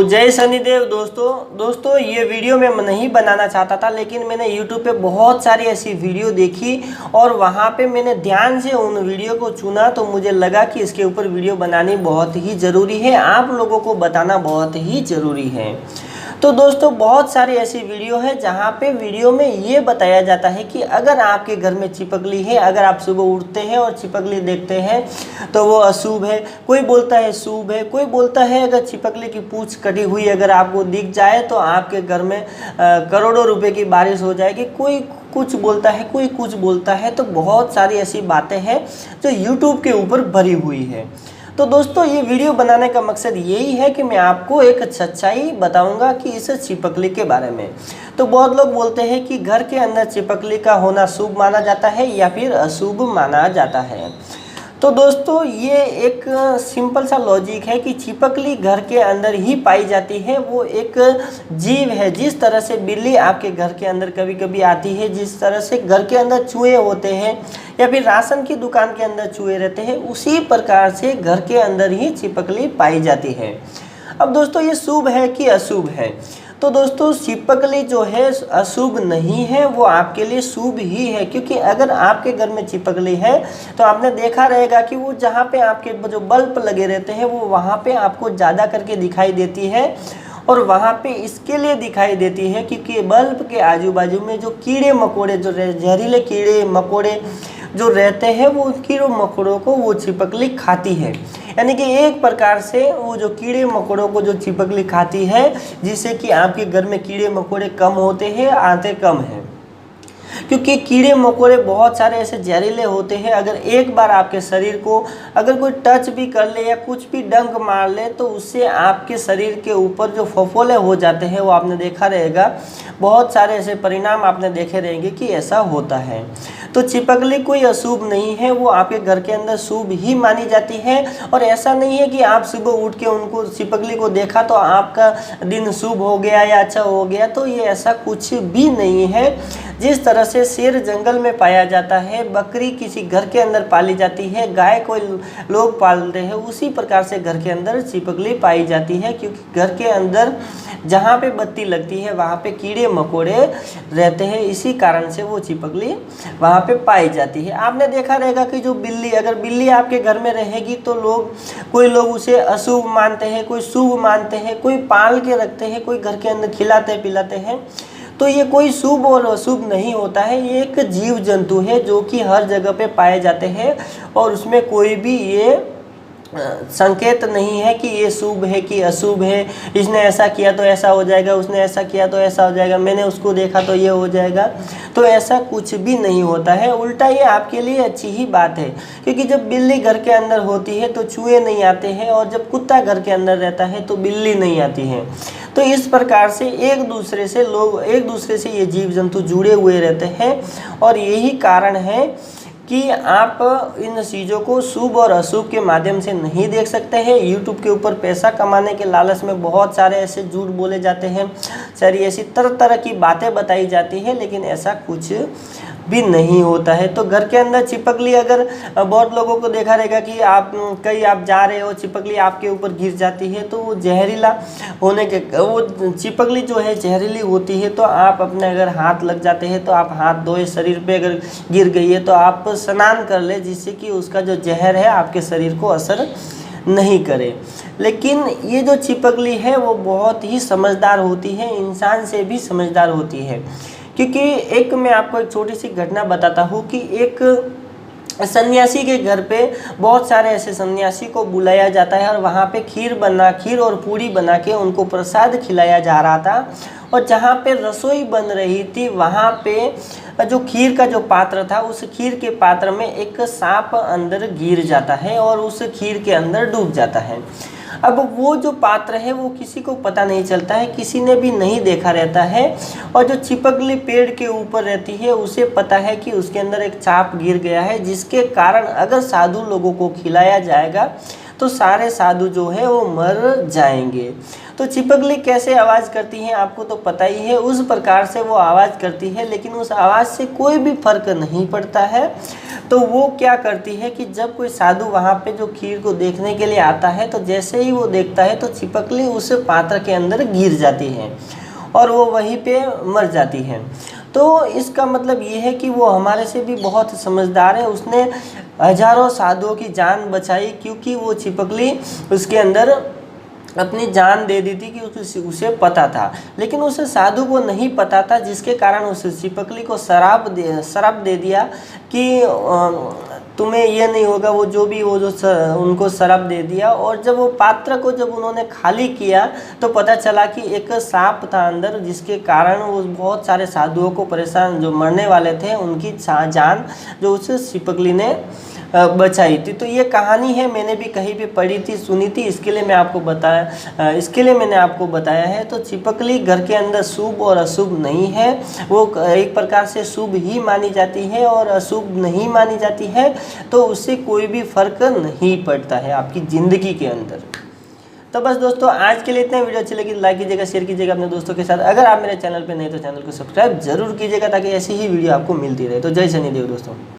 जय शनिदेव दोस्तों ये वीडियो मैं नहीं बनाना चाहता था, लेकिन मैंने YouTube पे बहुत सारी ऐसी वीडियो देखी और वहाँ पे मैंने ध्यान से उन वीडियो को चुना, तो मुझे लगा कि इसके ऊपर वीडियो बनानी बहुत ही ज़रूरी है, आप लोगों को बताना बहुत ही ज़रूरी है। तो दोस्तों बहुत सारी ऐसी वीडियो है जहाँ पे वीडियो में ये बताया जाता है कि अगर आपके घर में चिपकली है, अगर आप सुबह उठते हैं और चिपकली देखते हैं तो वो अशुभ है। कोई बोलता है शुभ है, कोई बोलता है अगर चिपकली की पूंछ कटी हुई अगर आपको दिख जाए तो आपके घर में करोड़ों रुपए की बारिश हो जाएगी। कोई कुछ बोलता है, कोई कुछ बोलता है। तो बहुत सारी ऐसी बातें हैं जो यूट्यूब के ऊपर भरी हुई है। तो दोस्तों ये वीडियो बनाने का मकसद यही है कि मैं आपको एक सच्चाई बताऊंगा कि इस चिपकली के बारे में। तो बहुत लोग बोलते हैं कि घर के अंदर चिपकली का होना शुभ माना जाता है या फिर अशुभ माना जाता है। तो दोस्तों ये एक सिंपल सा लॉजिक है कि चिपकली घर के अंदर ही पाई जाती है। वो एक जीव है। जिस तरह से बिल्ली आपके घर के अंदर कभी कभी आती है, जिस तरह से घर के अंदर चूहे होते हैं या फिर राशन की दुकान के अंदर चूहे रहते हैं, उसी प्रकार से घर के अंदर ही चिपकली पाई जाती है। अब दोस्तों ये शुभ है कि अशुभ है? तो दोस्तों चिपकली जो है अशुभ नहीं है, वो आपके लिए शुभ ही है। क्योंकि अगर आपके घर में चिपकली है तो आपने देखा रहेगा कि वो जहाँ पे आपके जो बल्ब लगे रहते हैं वो वहाँ पे आपको ज़्यादा करके दिखाई देती है। और वहाँ पे इसके लिए दिखाई देती है क्योंकि बल्ब के आजू बाजू में जो कीड़े मकोड़े, जो जहरीले कीड़े मकोड़े जो रहते हैं, वो कीड़ों मकोड़ों को वो चिपकली खाती है। यानी कि एक प्रकार से वो जो कीड़े मकोड़ों को जो चिपकली खाती है, जिससे कि आपके घर में कीड़े मकोड़े कम होते हैं, आते कम हैं। क्योंकि कीड़े मकोड़े बहुत सारे ऐसे जहरीले होते हैं, अगर एक बार आपके शरीर को अगर कोई टच भी कर ले या कुछ भी डंक मार ले तो उससे आपके शरीर के ऊपर जो फफोले हो जाते हैं, वो आपने देखा रहेगा। बहुत सारे ऐसे परिणाम आपने देखे रहेंगे कि ऐसा होता है। तो चिपकली कोई अशुभ नहीं है, वो आपके घर के अंदर शुभ ही मानी जाती है। और ऐसा नहीं है कि आप सुबह उठ के उनको चिपकली को देखा तो आपका दिन शुभ हो गया या अच्छा हो गया, तो ये ऐसा कुछ भी नहीं है। जिस तरह से शेर जंगल में पाया जाता है, बकरी किसी घर के अंदर पाली जाती है, गाय कोई लोग पालते हैं, उसी प्रकार से घर के अंदर चिपकली पाई जाती है। क्योंकि घर के अंदर जहाँ पे बत्ती लगती है वहाँ पे कीड़े मकोड़े रहते हैं, इसी कारण से वो चिपकली वहाँ पे पाई जाती है। आपने देखा रहेगा कि जो बिल्ली, अगर बिल्ली आपके घर में रहेगी तो कोई लोग उसे अशुभ मानते हैं, कोई शुभ मानते हैं, कोई पाल के रखते हैं, कोई घर के अंदर खिलाते पिलाते हैं। तो ये कोई शुभ और अशुभ नहीं होता है, ये एक जीव जंतु है जो कि हर जगह पे पाए जाते हैं और उसमें कोई भी ये संकेत नहीं है कि ये शुभ है कि अशुभ है। इसने ऐसा किया तो ऐसा हो जाएगा, उसने ऐसा किया तो ऐसा हो जाएगा, मैंने उसको देखा तो ये हो जाएगा। तो ऐसा कुछ भी नहीं होता है, उल्टा ये आपके लिए अच्छी ही बात है। क्योंकि जब बिल्ली घर के अंदर होती है तो चूहे नहीं आते हैं, और जब कुत्ता घर के अंदर रहता है तो बिल्ली नहीं आती है। तो इस प्रकार से एक दूसरे से ये जीव जंतु जुड़े हुए रहते हैं। और यही कारण है कि आप इन चीज़ों को शुभ और अशुभ के माध्यम से नहीं देख सकते हैं। यूट्यूब के ऊपर पैसा कमाने के लालच में बहुत सारे ऐसे झूठ बोले जाते हैं, सारी ऐसी तरह तरह की बातें बताई जाती हैं, लेकिन ऐसा कुछ भी नहीं होता है। तो घर के अंदर चिपकली, अगर बहुत लोगों को देखा रहेगा कि आप जा रहे हो, चिपकली आपके ऊपर गिर जाती है, तो वो जहरीला होने के, वो चिपकली जो है जहरीली होती है। तो आप अपने अगर हाथ लग जाते हैं तो आप हाथ धोए, शरीर पे अगर गिर गई है तो आप स्नान कर ले, जिससे कि उसका जो जहर है आपके शरीर को असर नहीं करे। लेकिन ये जो चिपकली है वो बहुत ही समझदार होती है, इंसान से भी समझदार होती है। क्योंकि एक मैं आपको एक छोटी सी घटना बताता हूँ कि एक सन्यासी के घर पे बहुत सारे ऐसे सन्यासी को बुलाया जाता है और वहाँ पे खीर और पूरी बना के उनको प्रसाद खिलाया जा रहा था। और जहाँ पे रसोई बन रही थी वहाँ पे जो खीर का जो पात्र था, उस खीर के पात्र में एक सांप अंदर गिर जाता है और उस खीर के अंदर डूब जाता है। अब वो जो पात्र है वो किसी को पता नहीं चलता है, किसी ने भी नहीं देखा रहता है। और जो चिपकली पेड़ के ऊपर रहती है उसे पता है कि उसके अंदर एक सांप गिर गया है, जिसके कारण अगर साधु लोगों को खिलाया जाएगा तो सारे साधु जो है वो मर जाएंगे। तो छिपकली कैसे आवाज़ करती है आपको तो पता ही है, उस प्रकार से वो आवाज़ करती है, लेकिन उस आवाज़ से कोई भी फर्क नहीं पड़ता है। तो वो क्या करती है कि जब कोई साधु वहाँ पे जो खीर को देखने के लिए आता है, तो जैसे ही वो देखता है तो छिपकली उस पात्र के अंदर गिर जाती है और वो वहीं पे मर जाती है। तो इसका मतलब ये है कि वो हमारे से भी बहुत समझदार है, उसने हजारों साधुओं की जान बचाई, क्योंकि वो छिपकली उसके अंदर अपनी जान दे दी थी कि उसे पता था। लेकिन उस साधु को नहीं पता था, जिसके कारण उस छिपकली को श्राप दे दिया कि तुम्हें ये नहीं होगा, वो जो उनको श्राप दे दिया। और जब वो पात्र को जब उन्होंने खाली किया तो पता चला कि एक सांप था अंदर, जिसके कारण वो बहुत सारे साधुओं को परेशान, जो मरने वाले थे उनकी जान जो उस छिपकली ने बचाई थी। तो ये कहानी है, मैंने भी कहीं पे पढ़ी थी, सुनी थी, इसके लिए मैंने आपको बताया है। तो छिपकली घर के अंदर शुभ और अशुभ नहीं है, वो एक प्रकार से शुभ ही मानी जाती है और अशुभ नहीं मानी जाती है, तो उससे कोई भी फर्क नहीं पड़ता है आपकी ज़िंदगी के अंदर। तो बस दोस्तों, आज के लिए इतना। वीडियो अच्छी लगी तो लाइक कीजिएगा, शेयर कीजिएगा अपने दोस्तों के साथ। अगर आप मेरे चैनल पे नहीं तो चैनल को सब्सक्राइब जरूर कीजिएगा, ताकि ऐसी ही वीडियो आपको मिलती रहे। तो जय शनिदेव दोस्तों।